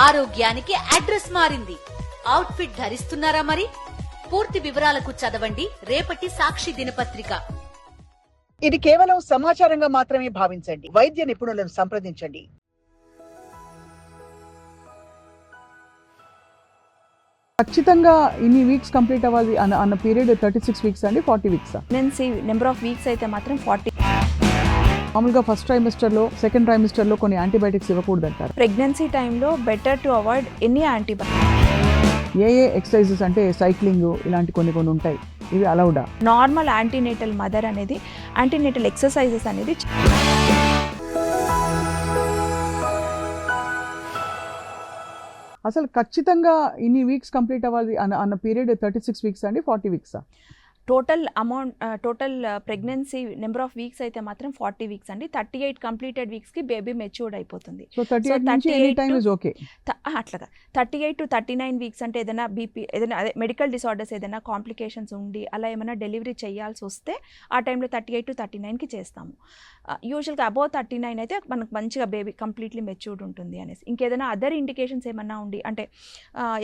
ఆరోగ్యానికి అడ్రస్ మారింది. Out fit ధరిస్తున్నారా మరి? పూర్తి వివరాలకు చదవండి రేపటి సాక్షి దినపత్రిక. ఇది కేవలం సమాచారంగా మాత్రమే భావించండి. వైద్య నిపుణులను సంప్రదించండి. ఖచ్చితంగా ఇన్ని వీక్స్ కంప్లీట్ అవ్వాలి అన్న పీరియడ్ 36 వీక్స్ అండి, 40 weeks? Pregnancy number of weeks అయితే మాత్రం 40. మామూలుగా ఫస్ట్ ట్రైమిస్టర్లో, సెకండ్ ట్రైమిస్టర్లో కొన్ని యాంటీబయాటిక్స్ ఇవ్వకూడదు అంటారు. ప్రెగ్నెన్సీ టైంలో better to avoid any antibiotic. A exercises అంటే సైక్లింగ్ ఇలాంటి కొన్ని ఉంటాయి, ఇవి అలౌడా? నార్మల్ యాంటీనేటల్ మదర్ అనేది యాంటీనేటల్ ఎక్సర్సైజెస్ అనేది అసలు ఖచ్చితంగా ఇన్ని వీక్స్ కంప్లీట్ అవ్వాలి అన్న పీరియడ్ 36 వీక్స్ అండి, 40 weeks? Total pregnancy number of weeks అయితే మాత్రం 40 వీక్స్ అండి. 38 కంప్లీటెడ్ వీక్స్కి బేబీ మెచ్యూర్డ్ అయిపోతుంది. సో 38 నుంచి ఎనీ టైమ్ ఇస్ ఓకే. అట్లాగా 38 to 39 వీక్స్ అంటే ఏదైనా బీపీ, ఏదైనా అదే మెడికల్ డిసార్డర్స్, ఏదైనా కాంప్లికేషన్స్ ఉండి అలా ఏమైనా డెలివరీ చేయాల్సి వస్తే ఆ టైంలో 38 to 39కి చేస్తాము. యూజువల్గా అబౌవ్ 39 అయితే మనకు మంచిగా బేబీ కంప్లీట్లీ మెచ్యూర్డ్ ఉంటుంది అనేసి. ఇంకేదైనా అదర్ ఇండికేషన్స్ ఏమన్నా ఉండి అంటే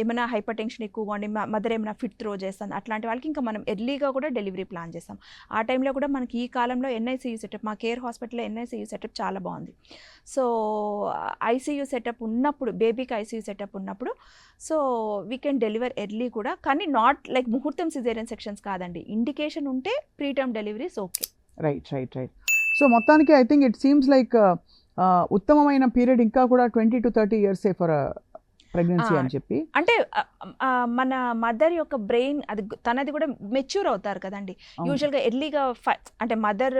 ఏమైనా హైపర్ టెన్షన్ ఎక్కువగా ఉండి మదర్ ఏమైనా ఫిట్ త్రో చేస్తుంది అట్లాంటి వాళ్ళకి ఇంకా మనం ఎర్లీగా కూడా డెలివరీ ప్లాన్ చేస్తాం. ఆ టైంలో కూడా మనకి ఈ కాలంలో ఎన్ఐసియూ సెటప్, మా కేర్ హాస్పిటల్లో ఎన్ఐసియూ సెటప్ చాలా బాగుంది. సో ఐసీయూ సెటప్ ఉన్నప్పుడు, బేబీకి ఐసీయూ సెటప్ ఉన్నప్పుడు so we can deliver early కూడా, కానీ not like muhurtham cesarean sections కాదండి. ఇండికేషన్ ఉంటే preterm deliveries okay. Right. So మొత్తానికి I think it seems like ఉత్తమమైన పీరియడ్ ఇంకా కూడా 20 to 30 years ఫర్ ప్రెగ్నెన్సీ అని చెప్పి. అంటే మన మదర్ యొక్క బ్రెయిన్ అది తనది కూడా మెచ్యూర్ అవుతారు కదండి. యూజువల్గా ఎర్లీగా అంటే మదర్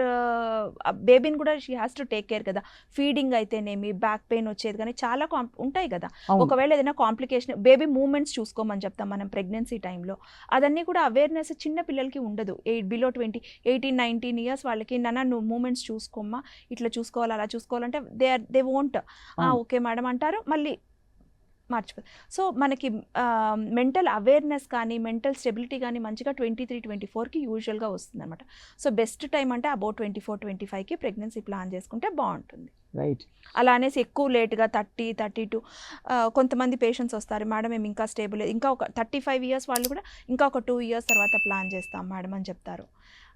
బేబీని కూడా she has to take care కదా. ఫీడింగ్ అయితేనేమి, బ్యాక్ పెయిన్ వచ్చేది కానీ చాలా ఉంటాయి కదా. ఒకవేళ ఏదైనా కాంప్లికేషన్, బేబీ మూమెంట్స్ చూసుకోమని చెప్తాం మనం ప్రెగ్నెన్సీ టైంలో. అదన్నీ కూడా అవేర్నెస్ చిన్న పిల్లలకి ఉండదు. బిలో 20, 18, 19 years వాళ్ళకి నాన్న నువ్వు మూమెంట్స్ చూసుకోమ్మా, ఇట్లా చూసుకోవాలి, అలా చూసుకోవాలంటే దే వోంట్. ఓకే మేడం అంటారు, మళ్ళీ మర్చిపోతుంది. సో మనకి మెంటల్ అవేర్నెస్ కానీ మెంటల్ స్టెబిలిటీ కానీ మంచిగా 23, 24కి యూజువల్గా వస్తుంది అనమాట. సో బెస్ట్ టైం అంటే అబౌట్ 24, 25కి ప్రెగ్నెన్సీ ప్లాన్ చేసుకుంటే బాగుంటుంది. రైట్. అలా అనేసి ఎక్కువ లేట్గా 30, 32 కొంతమంది పేషెంట్స్ వస్తారు, మేడం మేము ఇంకా స్టేబుల్, ఇంకా ఒక 35 years వాళ్ళు కూడా ఇంకా ఒక 2 years తర్వాత ప్లాన్ చేస్తాం మేడం అని చెప్తారు.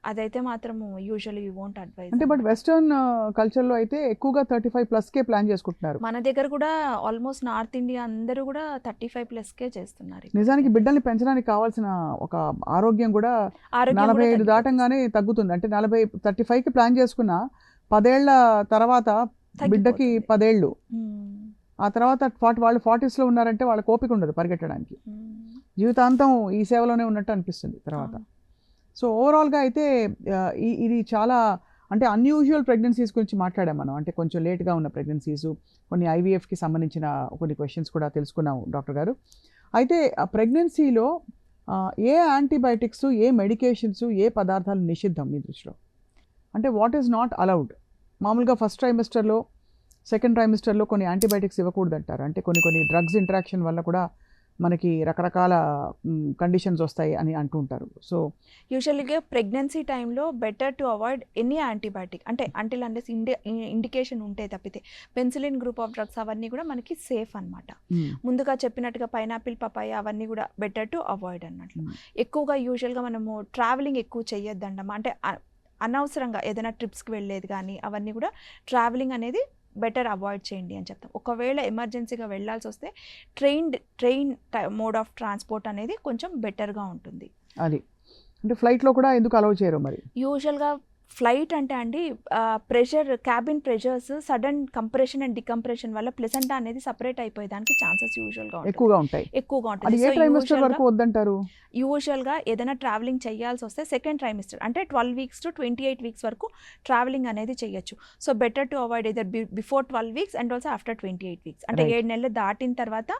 అదైతే మాత్రం యూజువల్లీ యూ వోంట్ అడ్వైజ్. అంటే బట్ వెస్టర్న్ కల్చర్లో అయితే ఎక్కువగా 35+కే ప్లాన్ చేసుకుంటున్నారు. మన దగ్గర కూడా ఆల్మోస్ట్ నార్త్ ఇండియా అందరూ కూడా 35+కే చేస్తున్నారు. నిజానికి బిడ్డల్ని పెంచడానికి కావాల్సిన ఒక ఆరోగ్యం కూడా 45 దాటంగానే తగ్గుతుంది. అంటే 35కి ప్లాన్ చేసుకున్న 10 ఏళ్ల తర్వాత బిడ్డకి 10 ఏళ్ళు, ఆ తర్వాత వాళ్ళు 40sలో ఉన్నారంటే వాళ్ళకి ఓపిక ఉండదు పరిగెట్టడానికి. జీవితాంతం ఈ సేవలోనే ఉన్నట్టు అనిపిస్తుంది తర్వాత. సో ఓవరాల్గా అయితే ఇది చాలా అంటే అన్యూజువల్ ప్రెగ్నెన్సీస్ గురించి మాట్లాడాం మనం. అంటే కొంచెం లేట్గా ఉన్న ప్రెగ్నెన్సీస్, కొన్ని ఐవీఎఫ్కి సంబంధించిన కొన్ని క్వశ్చన్స్ కూడా తెలుసుకున్నాం డాక్టర్ గారు. అయితే ఆ ప్రెగ్నెన్సీలో ఏ యాంటీబయాటిక్స్, ఏ మెడికేషన్స్, ఏ పదార్థాలు నిషిద్ధం మీ దృష్టిలో? అంటే వాట్ ఈజ్ నాట్ అలౌడ్? మామూలుగా ఫస్ట్ ట్రైమిస్టర్లో, సెకండ్ ట్రైమిస్టర్లో కొన్ని యాంటీబయాటిక్స్ ఇవ్వకూడదు అంటారు. అంటే కొన్ని డ్రగ్స్ ఇంటరాక్షన్ వల్ల కూడా మనకి రకరకాల కండిషన్స్ వస్తాయి అని అంటుంటారు. సో యూజువల్గా ప్రెగ్నెన్సీ టైంలో better to avoid any antibiotic, అంటే అంటిల్ అండెస్ ఇండికేషన్ ఉంటే తప్పితే పెన్సిలిన్ గ్రూప్ ఆఫ్ డ్రగ్స్ అవన్నీ కూడా మనకి సేఫ్ అనమాట. ముందుగా చెప్పినట్టుగా పైనాపిల్, పపాయ అవన్నీ కూడా బెటర్ టు అవాయిడ్ అన్నట్లు. ఎక్కువగా యూజువల్గా మనము ట్రావెలింగ్ ఎక్కువ చేయొద్దండమ్మా. అంటే అనవసరంగా ఏదైనా ట్రిప్స్కి వెళ్ళేది కానీ అవన్నీ కూడా ట్రావెలింగ్ అనేది బెటర్ అవాయిడ్ చేయండి అని చెప్తాం. ఒకవేళ ఎమర్జెన్సీగా వెళ్ళాల్సి వస్తే ట్రైన్ మోడ్ ఆఫ్ ట్రాన్స్పోర్ట్ అనేది కొంచెం బెటర్గా ఉంటుంది. అది అంటే ఫ్లైట్లో కూడా ఎందుకు అలౌ చేయరు మరి? యూజువల్గా ఫ్లైట్ అంటే అండి pressure, cabin pressures sudden compression and decompression వల్ల ప్లెసెంటా అనేది సపరేట్ అయిపోయేదానికి ఛాన్సెస్ యూజువల్గా ఎక్కువగా ఉంటాయి. యూజువల్గా ఏదైనా ట్రావెలింగ్ చేయాల్సి వస్తే సెకండ్ ట్రైమిస్టర్ అంటే 12 weeks to 28 weeks వరకు ట్రావెలింగ్ అనేది చేయొచ్చు. So better to avoid either before 12 weeks and also after 28 weeks. అంటే 7 నెలలు దాటిన తర్వాత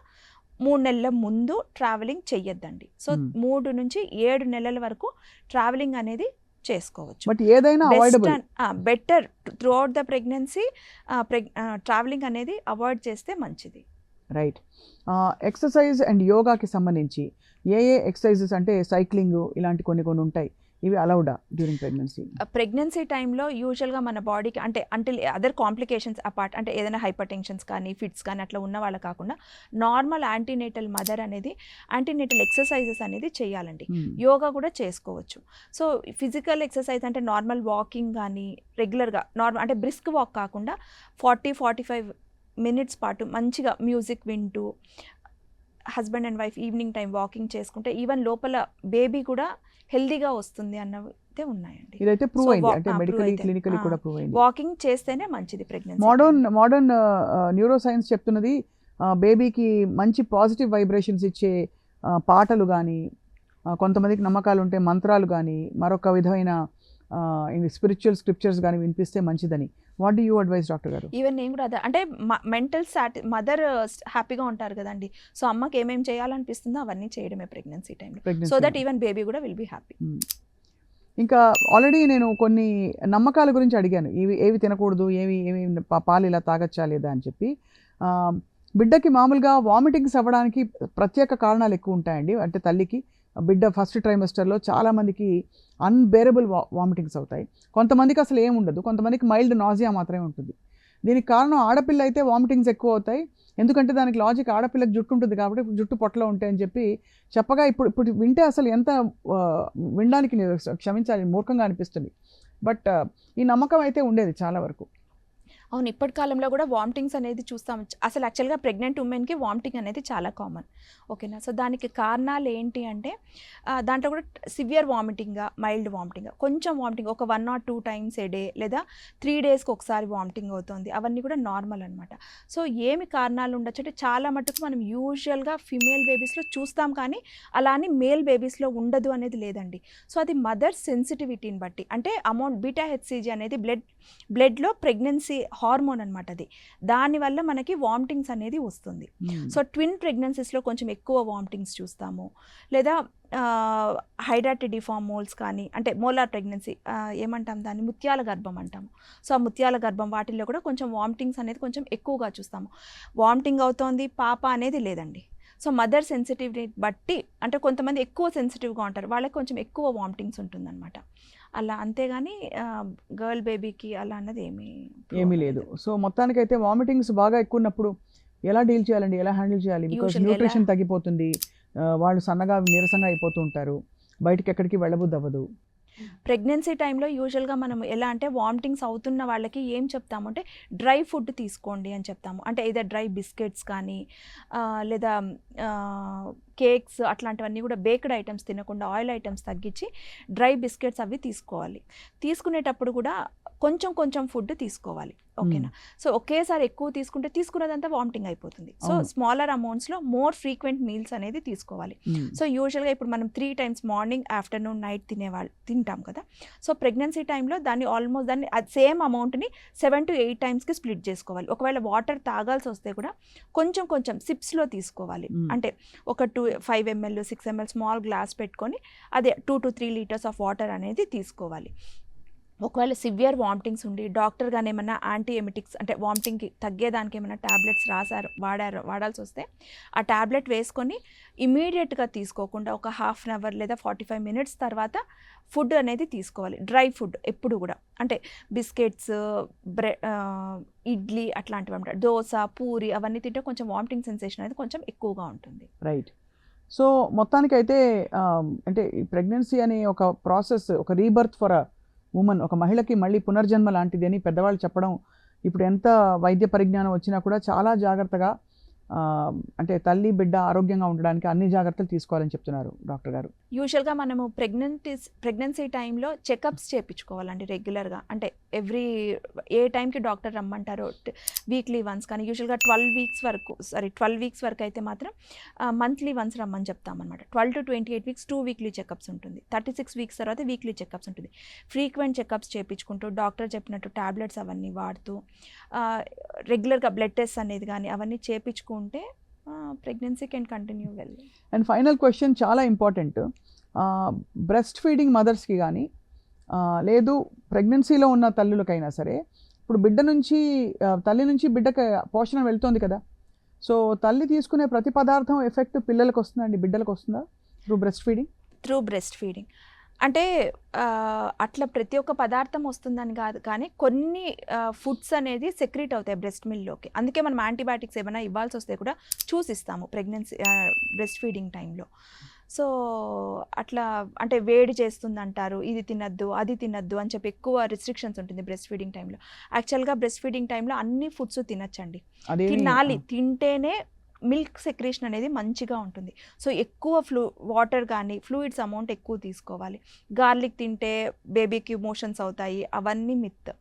3 నెలల ముందు ట్రావెలింగ్ చెయ్యొద్దండి. సో 3 నుంచి 7 నెలల వరకు ట్రావెలింగ్ అనేది చేసుకోవచ్చు. బట్ ఏదైనా avoidable, better through out the pregnancy travelling అనేది అవాయిడ్ చేస్తే మంచిది. రైట్. ఎక్సర్సైజ్ అండ్ యోగాకి సంబంధించి ఏ ఎక్సర్సైజెస్ అంటే సైక్లింగ్ ఇలాంటి కొన్ని ఉంటాయి, ఇవి అలౌడా డ్యూరింగ్ ప్రెగ్నెన్సీ? ప్రెగ్నెన్సీ టైంలో యూజువల్గా మన బాడీకి అంటే అదర్ కాంప్లికేషన్స్ అపార్ట్, అంటే ఏదైనా హైపర్ టెన్షన్స్ కానీ ఫిట్స్ కానీ అట్లా ఉన్న వాళ్ళు కాకుండా నార్మల్ యాంటీనేటల్ మదర్ అనేది యాంటీనేటల్ ఎక్సర్సైజెస్ అనేది చేయాలండి. యోగా కూడా చేసుకోవచ్చు. సో ఫిజికల్ ఎక్సర్సైజ్ అంటే నార్మల్ వాకింగ్ కానీ రెగ్యులర్గా నార్మల్ అంటే బ్రిస్క్ వాక్ కాకుండా 40-45 మినిట్స్ పాటు మంచిగా మ్యూజిక్ వింటూ husband and wife evening time walking చేసుకుంటే ఈవెన్ లోపల బేబీ కూడా హెల్దీగా వస్తుంది అన్నదే ఉన్నాయండి. ఇదైతే ప్రూవ్ అయింది, అంటే మెడికలీ క్లినికలీ కూడా ప్రూవ్ అయింది. వాకింగ్ చేస్తేనే మంచిది ప్రెగ్నెన్సీ. మోడర్న్ న్యూరో సైన్స్ చెప్తున్నది బేబీకి మంచి పాజిటివ్ వైబ్రేషన్స్ ఇచ్చే పాటలు కానీ, కొంతమందికి నమ్మకాలు ఉంటే మంత్రాలు కానీ, మరొక విధమైన స్పిరిచువల్ స్క్రిప్చర్స్ కానీ వినిపిస్తే మంచిదని. What do you advice doctor గారు? ఈవెన్ నేను కూడా అదే, అంటే మెంటల్ మదర్ హ్యాపీగా ఉంటారు కదండి, సో అమ్మకి ఏమేమి చేయాలనిపిస్తుందో అవన్నీ చేయడమే ప్రెగ్నెన్సీ టైంలో, సో దట్ ఈవెన్ బేబీ కూడా విల్ బీ హ్యాపీ. ఇంకా ఆల్రెడీ నేను కొన్ని నమ్మకాల గురించి అడిగాను, ఏవి తినకూడదు, ఏవి పాలు ఇలా తాగచ్చా లేదా అని చెప్పి. బిడ్డకి మామూలుగా వామిటింగ్స్ అవ్వడానికి ప్రత్యేక కారణాలు ఎక్కువ ఉంటాయండి. అంటే తల్లికి బిడ్డ ఫస్ట్ ట్రైమెస్టర్లో చాలామందికి అన్బేరబుల్ వామిటింగ్స్ అవుతాయి, కొంతమందికి అసలు ఏముండదు, కొంతమందికి మైల్డ్ నాజియా మాత్రమే ఉంటుంది. దీనికి కారణం ఆడపిల్ల అయితే వామిటింగ్స్ ఎక్కువ అవుతాయి, ఎందుకంటే దానికి లాజిక్ ఆడపిల్లకి జుట్టు ఉంటుంది కాబట్టి జుట్టు పొట్టలో ఉంటాయి అని చెప్పి చెప్పగా ఇప్పుడు వింటే అసలు ఎంత వినడానికి క్షమించాలి మూర్ఖంగా అనిపిస్తుంది. బట్ ఈ నమ్మకం అయితే ఉండేది చాలా వరకు. అవును, ఇప్పటి కాలంలో కూడా వామిటింగ్స్ అనేది చూస్తాం. అసలు యాక్చువల్గా ప్రెగ్నెంట్ ఉమెన్కి వామిటింగ్ అనేది చాలా కామన్, ఓకేనా. సో దానికి కారణాలు ఏంటి అంటే దాంట్లో కూడా సివియర్ వామిటింగ్, మైల్డ్ వామిటింగ్, కొంచెం వామిటింగ్ ఒక 1 or 2 times a day లేదా 3 daysకి ఒకసారి వామిటింగ్ అవుతుంది, అవన్నీ కూడా నార్మల్ అనమాట. సో ఏమి కారణాలు ఉండొచ్చు అంటే చాలా మటుకు మనం యూజువల్గా ఫిమేల్ బేబీస్లో చూస్తాం, కానీ అలా అని మేల్ బేబీస్లో ఉండదు అనేది లేదండి. సో అది మదర్ సెన్సిటివిటీని బట్టి, అంటే అమౌంట్ బీటా హెచ్సిజీ అనేది బ్లడ్లో ప్రెగ్నెన్సీ హార్మోన్ అనమాట, అది దానివల్ల మనకి వామిటింగ్స్ అనేది వస్తుంది. సో ట్విన్ ప్రెగ్నెన్సీస్లో కొంచెం ఎక్కువ వామిటింగ్స్ చూస్తాము, లేదా హైడ్రాటిడిఫామ్ మోల్స్ కానీ, అంటే మోలార్ ప్రెగ్నెన్సీ ఏమంటాం దాన్ని, ముత్యాల గర్భం అంటాము. సో ఆ ముత్యాల గర్భం వాటిల్లో కూడా కొంచెం వామిటింగ్స్ అనేది కొంచెం ఎక్కువగా చూస్తాము. వామిటింగ్ అవుతోంది పాప అనేది లేదండి. సో మదర్ సెన్సిటివిటీ బట్టి, అంటే కొంతమంది ఎక్కువ సెన్సిటివ్గా ఉంటారు, వాళ్ళకి కొంచెం ఎక్కువ వామిటింగ్స్ ఉంటుందన్నమాట అలా, అంతేగాని గర్ల్ బేబీకి అలా అన్నది ఏమీ లేదు. సో మొత్తానికైతే వామిటింగ్స్ బాగా ఎక్కువ ఉన్నప్పుడు ఎలా డీల్ చేయాలండి, ఎలా హ్యాండిల్ చేయాలి? బికాస్ న్యూట్రిషన్ తగ్గిపోతుంది, వాళ్ళు సన్నగా నీరసంగా అయిపోతూ ఉంటారు, బయటికి ఎక్కడికి వెళ్ళబుద్ధి అవ్వదు. ప్రెగ్నెన్సీ టైంలో యూజువల్గా మనం ఎలా అంటే వామిటింగ్స్ అవుతున్న వాళ్ళకి ఏం చెప్తాము అంటే డ్రై ఫుడ్ తీసుకోండి అని చెప్తాము. అంటే ఏదో డ్రై బిస్కెట్స్ కానీ లేదా కేక్స్ అట్లాంటివన్నీ కూడా బేక్డ్ ఐటమ్స్ తినకుండా ఆయిల్ ఐటమ్స్ తగ్గించి డ్రై బిస్కెట్స్ అవి తీసుకోవాలి. తీసుకునేటప్పుడు కూడా కొంచెం ఫుడ్ తీసుకోవాలి, ఓకేనా. సో ఒకేసారి ఎక్కువ తీసుకున్నదంతా వామిటింగ్ అయిపోతుంది. సో స్మాలర్ అమౌంట్స్లో మోర్ ఫ్రీక్వెంట్ మీల్స్ అనేది తీసుకోవాలి. సో యూజువల్గా ఇప్పుడు మనం 3 times మార్నింగ్, ఆఫ్టర్నూన్, నైట్ తింటాం కదా. సో ప్రెగ్నెన్సీ టైంలో దాన్ని ఆల్మోస్ట్ సేమ్ అమౌంట్ని 7 to 8 timesకి స్ప్లిట్ చేసుకోవాలి. ఒకవేళ వాటర్ తాగాల్సి వస్తే కూడా కొంచెం సిప్స్లో తీసుకోవాలి. అంటే ఒక 5 ml 6 ml స్మాల్ గ్లాస్ పెట్టుకొని అదే 2 to 3 liters ఆఫ్ వాటర్ అనేది తీసుకోవాలి. ఒకవేళ సివియర్ వామిటింగ్స్ ఉండి డాక్టర్ గానే ఏమైనా యాంటీఎమిటిక్స్ అంటే వామిటింగ్కి తగ్గేదానికి ఏమైనా ట్యాబ్లెట్స్ వాడాల్సి వస్తే ఆ ట్యాబ్లెట్ వేసుకొని ఇమీడియట్గా తీసుకోకుండా ఒక 1/2 hour లేదా 45 minutes తర్వాత ఫుడ్ అనేది తీసుకోవాలి. డ్రై ఫుడ్ ఎప్పుడు కూడా, అంటే బిస్కెట్స్, ఇడ్లీ అట్లాంటివి అన్నమాట, దోశ, పూరి అవన్నీ తింటే కొంచెం వామిటింగ్ సెన్సేషన్ అనేది కొంచెం ఎక్కువగా ఉంటుంది. రైట్. సో మొత్తానికైతే అంటే ఈ ప్రెగ్నెన్సీ అనే ఒక ప్రాసెస్, ఒక రీబర్త్ ఫర్ అ ఉమెన్, ఒక మహిళకి మళ్ళీ పునర్జన్మ లాంటిది అని పెద్దవాళ్ళు చెప్పడం, ఇప్పుడు ఎంత వైద్య పరిజ్ఞానం వచ్చినా కూడా చాలా జాగ్రత్తగా అంటే తల్లి బిడ్డ ఆరోగ్యంగా ఉండడానికి అన్ని జాగ్రత్తలు తీసుకోవాలని చెప్తున్నారు డాక్టర్ గారు. యూజువల్గా మనము ప్రెగ్నెన్సీ టైంలో చెకప్స్ చేయించుకోవాలండి రెగ్యులర్గా. అంటే ఏ టైంకి డాక్టర్ రమ్మంటారో వీక్లీ వన్స్, కానీ యూజువల్గా 12 weeks వరకు అయితే మాత్రం మంత్లీ వన్స్ రమ్మని చెప్తామన్నమాట. 12 to 28 weeks 2 weekly చెకప్స్ ఉంటుంది. 36 weeks తర్వాత వీక్లీ చెకప్స్ ఉంటుంది. ఫ్రీక్వెంట్ చెకప్స్ చేయించుకుంటూ డాక్టర్ చెప్పినట్టు టాబ్లెట్స్ అవన్నీ వాడుతూ రెగ్యులర్గా బ్లడ్ టెస్ట్ అనేది కానీ అవన్నీ చేయించుకుంటే pregnancy can continue well. And final question చాలా ఇంపార్టెంట్, బ్రెస్ట్ ఫీడింగ్ మదర్స్కి కానీ లేదు ప్రెగ్నెన్సీలో ఉన్న తల్లులకైనా సరే, ఇప్పుడు తల్లి నుంచి బిడ్డకి పోషణ వెళ్తుంది కదా, సో తల్లి తీసుకునే ప్రతి పదార్థం ఎఫెక్ట్ పిల్లలకు వస్తుందండి, బిడ్డలకు వస్తుందా through breast feeding? Through breast feeding అంటే అట్లా ప్రతి ఒక్క పదార్థం వస్తుందని కాదు, కానీ కొన్ని ఫుడ్స్ అనేది సెక్రీట్ అవుతాయి బ్రెస్ట్ మిల్క్లోకి. అందుకే మనం యాంటీబయాటిక్స్ ఏమైనా ఇవ్వాల్సి వస్తే కూడా చూసిస్తాము ప్రెగ్నెన్సీ బ్రెస్ట్ ఫీడింగ్ టైంలో. సో అట్లా అంటే వేడి చేస్తుంది అంటారు, ఇది తినద్దు అది తినద్దు అని చెప్పి ఎక్కువ రిస్ట్రిక్షన్స్ ఉంటుంది బ్రెస్ట్ ఫీడింగ్ టైంలో. యాక్చువల్గా బ్రెస్ట్ ఫీడింగ్ టైంలో అన్ని ఫుడ్స్ తినచ్చండి, తినాలి. తింటేనే మిల్క్ సెక్రేషన్ అనేది మంచిగా ఉంటుంది. సో ఎక్కువ వాటర్ కానీ ఫ్లూయిడ్స్ అమౌంట్ ఎక్కువ తీసుకోవాలి. గార్లిక్ తింటే బేబీకి మోషన్స్ అవుతాయి, అవన్నీ మిత్.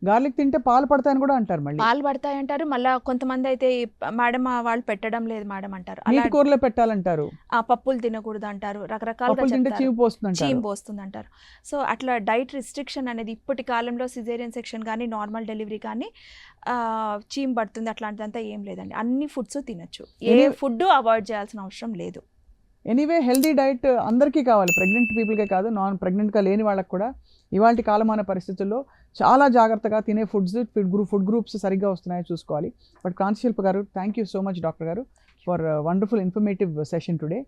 గార్లిక్ తింటే పాలు పడతాయని కూడా అంటారు. మళ్ళీ పాలు పడతాయి అంటారు. మళ్ళీ కొంతమంది అయితే మేడం వాళ్ళు పెట్టడం లేదు మేడం అంటారు. నీటి కూరలో పెట్టాలంటారు, పప్పులు తినకూడదు అంటారు, రకరకాలుగా చీమ్ పోస్తుంది అంటారు. సో అట్లా డైట్ రిస్ట్రిక్షన్ అనేది ఇప్పటి కాలంలో సిజేరియన్ సెక్షన్ కానీ నార్మల్ డెలివరీ కానీ చీమ్ పడుతుంది అట్లాంటిదంతా ఏం లేదండి. అన్ని ఫుడ్స్ తినచ్చు, ఏ ఫుడ్ అవాయిడ్ చేయాల్సిన అవసరం లేదు. ఎనీవే హెల్దీ డైట్ అందరికీ కావాలి, ప్రెగ్నెంట్ పీపుల్కే కాదు, నాన్ ప్రెగ్నెంట్గా లేని వాళ్ళకి కూడా. ఇవాళ కాలమాన పరిస్థితుల్లో చాలా జాగ్రత్తగా తినే ఫుడ్ గ్రూప్స్ సరిగ్గా వస్తున్నాయో చూసుకోవాలి. But Kantishilpa garu, thank you so much doctor garu for wonderful informative session today.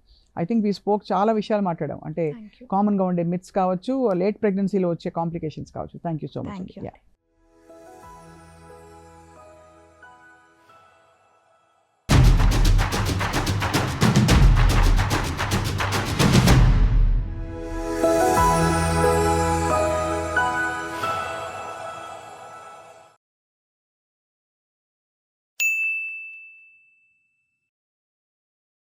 I think we spoke చాలా విషయాలు మాట్లాడాం, అంటే కామన్గా ఉండే మిత్స్ కావచ్చు, లేట్ ప్రెగ్నెన్సీలో వచ్చే కాంప్లికేషన్స్ కావచ్చు. Thank you so much.